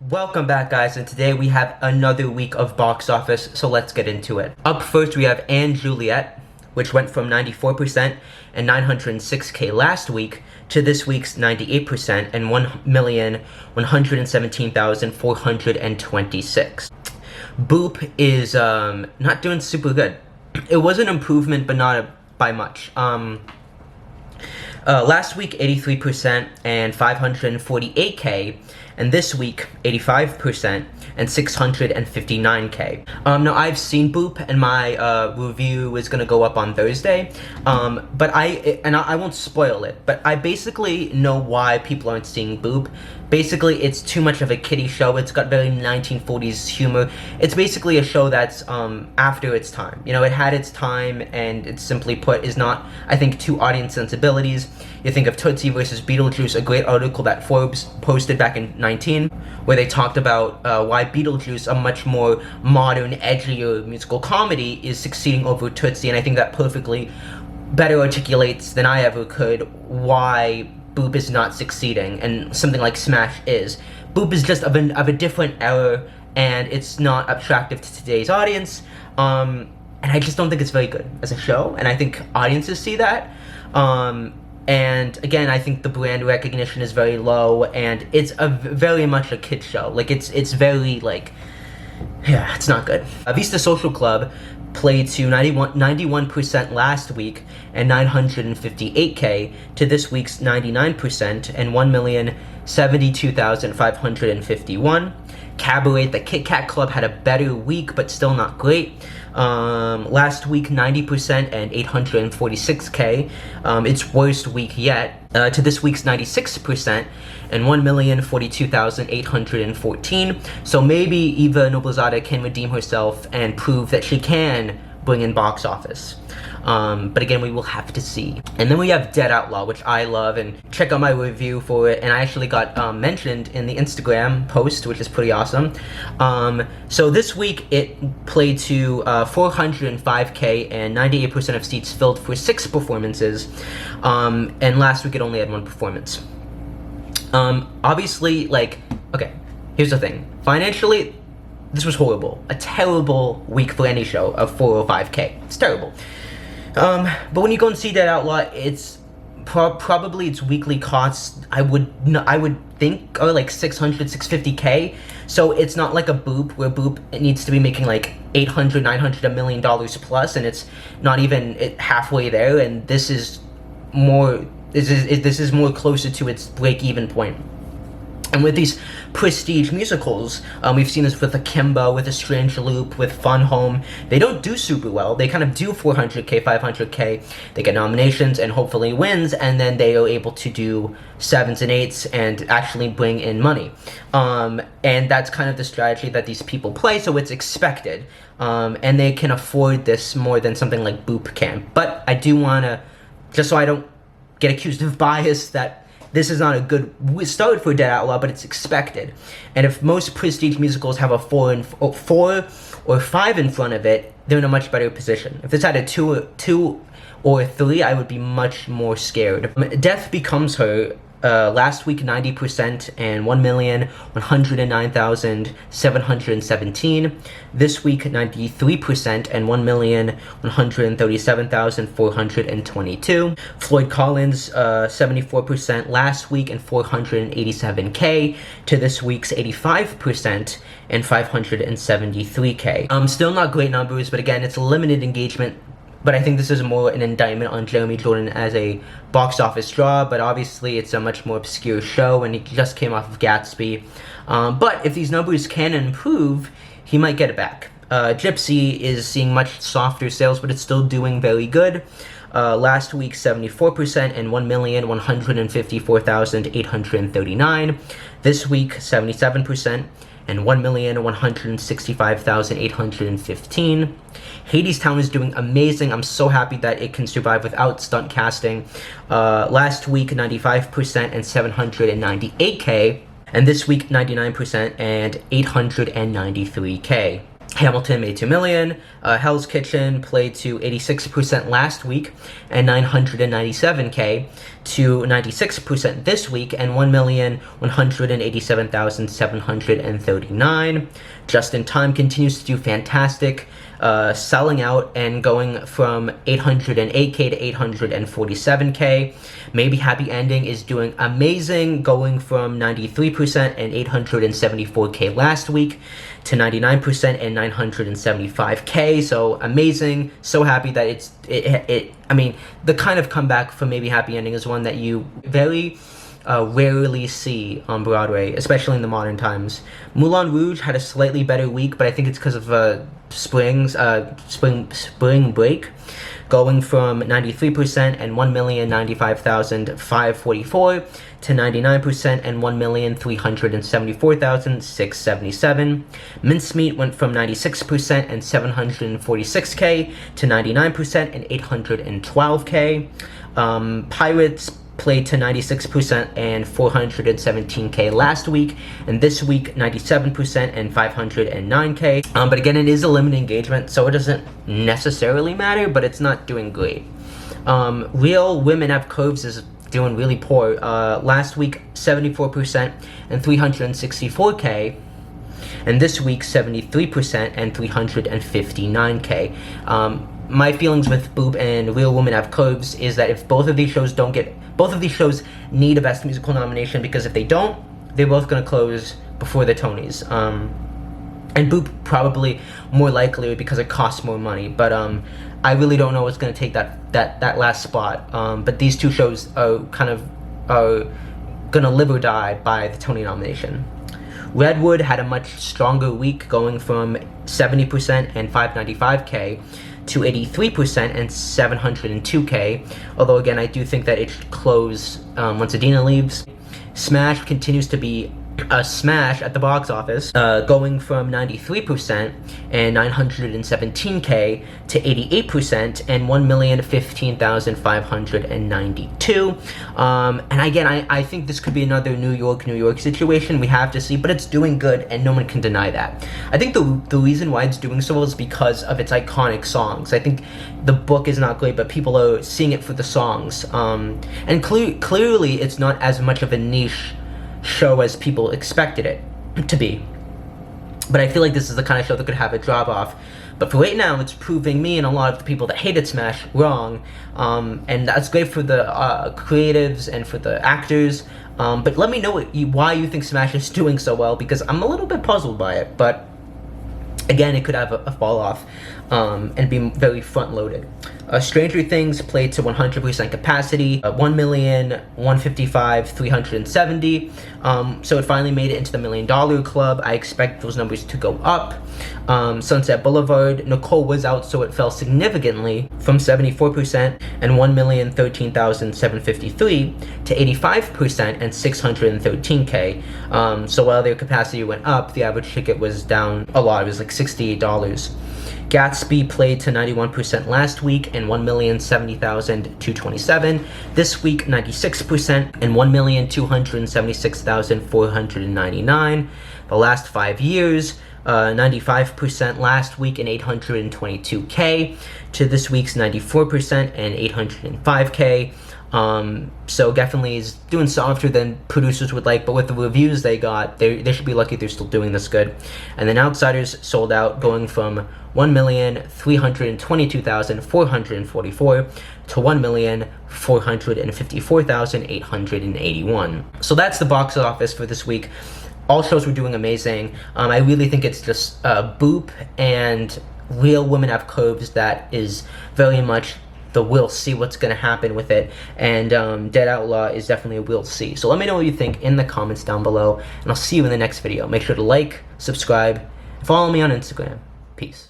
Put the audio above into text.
Welcome back, guys, and today we have another week of box office, so let's get into it. Up first, we have & Juliet, which went from 94% and 906K last week to this week's 98% and 1,117,426. Boop is not doing super good. It was an improvement, but not by much. Last week, 83% and 548K, and this week, 85% and 659K. Now, I've seen Boop, and my review is gonna go up on Thursday, but I won't spoil it, but I basically know why people aren't seeing Boop. Basically, it's too much of a kiddie show. It's got very 1940s humor. It's basically a show that's after its time. You know, it had its time, and it simply put is not, I think, to audience sensibilities. You think of Tootsie versus Beetlejuice, a great article that Forbes posted back in 19, where they talked about why Beetlejuice, a much more modern, edgier musical comedy, is succeeding over Tootsie, and I think that perfectly better articulates than I ever could why Boop is not succeeding, and something like Smash is. Boop is just of a different era, and it's not attractive to today's audience, and I just don't think it's very good as a show, and I think audiences see that. And again, I think the brand recognition is very low, and it's very much a kid show. Like, it's very, like, yeah, it's not good. Vista Social Club played to 91% last week and 958K to this week's 99% and 1,072,551. Cabaret, the Kit Kat Club, had a better week, but still not great. Last week, 90% and 846K, its worst week yet, to this week's 96% and 1,042,814. So maybe Eva Noblezada can redeem herself and prove that she can bring in box office. But again, we will have to see. And then we have Dead Outlaw, which I love, and check out my review for it, and I actually got mentioned in the Instagram post, which is pretty awesome. So this week, it played to 405K and 98% of seats filled for 6 performances, and last week it only had 1 performance. Obviously, like, okay, here's the thing. Financially, this was horrible. A terrible week for any show of 405K. It's terrible. But when you go and see Dead Outlaw, it's probably its weekly costs, I would think, are like 600, 650K. So it's not like a Boop, where Boop needs to be making like 800, 900, $1 million plus, and it's not even halfway there. And this is more, this is more closer to its break-even point. And with these prestige musicals, we've seen this with Akimbo, with A Strange Loop, with Fun Home. They don't do super well. They kind of do 400K, 500K. They get nominations and hopefully wins, and then they are able to do 7s and 8s and actually bring in money. And that's kind of the strategy that these people play, so it's expected. And they can afford this more than something like Boop can. But I do want to, just so I don't get accused of bias, that this is not a good start for Dead Outlaw, but it's expected. And if most prestige musicals have a 4 or 5 in front of it, they're in a much better position. If this had a 2 or 3, I would be much more scared. Death Becomes Her, last week 90% and 1,109,717. This week 93% and 1,137,422. Floyd Collins, 74% last week and 487K to this week's 85% and 573K. Still not great numbers, but again, it's a limited engagement. But I think this is more an indictment on Jeremy Jordan as a box office draw, but obviously it's a much more obscure show, and he just came off of Gatsby. But if these numbers can improve, he might get it back. Gypsy is seeing much softer sales, but it's still doing very good. Last week, 74% and 1,154,839. This week, 77% and 1,165,815. Hadestown is doing amazing. I'm so happy that it can survive without stunt casting. Last week, 95% and 798K. And this week, 99% and 893K. Hamilton made 2 million. Hell's Kitchen played to 86% last week and 997K to 96% this week and 1,187,739. Just in Time continues to do fantastic, selling out and going from 808K to 847K. Maybe Happy Ending is doing amazing, going from 93% and 874K last week to 99% and 975K. So amazing. So happy that I mean, the kind of comeback from Maybe Happy Ending is one that you very rarely see on Broadway, especially in the modern times. Moulin Rouge had a slightly better week, but I think it's because of spring break, going from 93% and 1,095,544 to 99% and 1,374,677. Mincemeat went from 96% and 746K to 99% and 812K. Pirates played to 96% and 417K last week, and this week 97% and 509K. But again, it is a limited engagement, so it doesn't necessarily matter, but it's not doing great. Real Women Have Curves is doing really poor. Last week 74% and 364K, and this week 73% and 359K. My feelings with Boop and Real Women Have Curves is that if both of these shows need a Best Musical nomination, because if they don't, they're both going to close before the Tonys. And Boop probably more likely because it costs more money, but I really don't know what's going to take that last spot. But these two shows are going to live or die by the Tony nomination. Redwood had a much stronger week, going from 70% and 595K to 83% and 702K, although again, I do think that it should close once Adina leaves. Smash continues to be a smash at the box office, going from 93% and 917K to 88% and 1,015,592. And again, I think this could be another New York situation. We have to see, but it's doing good, and no one can deny that. I think the reason why it's doing so well is because of its iconic songs. I think the book is not great, but people are seeing it for the songs. And clearly, it's not as much of a niche show as people expected it to be, but I feel like this is the kind of show that could have a drop off. But for right now, it's proving me and a lot of the people that hated Smash wrong, and that's great for the creatives and for the actors. But let me know why you think Smash is doing so well, because I'm a little bit puzzled by it. But again, it could have a fall off and be very front loaded. Stranger Things played to 100% capacity, 1,155,370. So it finally made it into the $1 million club. I expect those numbers to go up. Sunset Boulevard, Nicole was out, so it fell significantly from 74% and 1,013,753 to 85% and 613K. So while their capacity went up, the average ticket was down a lot. It was like $68. Gatsby played to 91% last week and 1,070,227. This week, 96% and 1,276,499. The last 5 years, 95% last week and 822K to this week's 94% and 805K. So definitely is doing softer than producers would like, but with the reviews they got, they should be lucky they're still doing this good. And then Outsiders sold out, going from 1,322,444 to 1,454,881. So that's the box office for this week. All shows were doing amazing. I really think it's just Boop and Real Women Have Curves that is very much the we'll see what's going to happen with it, and Dead Outlaw is definitely a we'll see. So let me know what you think in the comments down below, and I'll see you in the next video. Make sure to like, subscribe, and follow me on Instagram. Peace.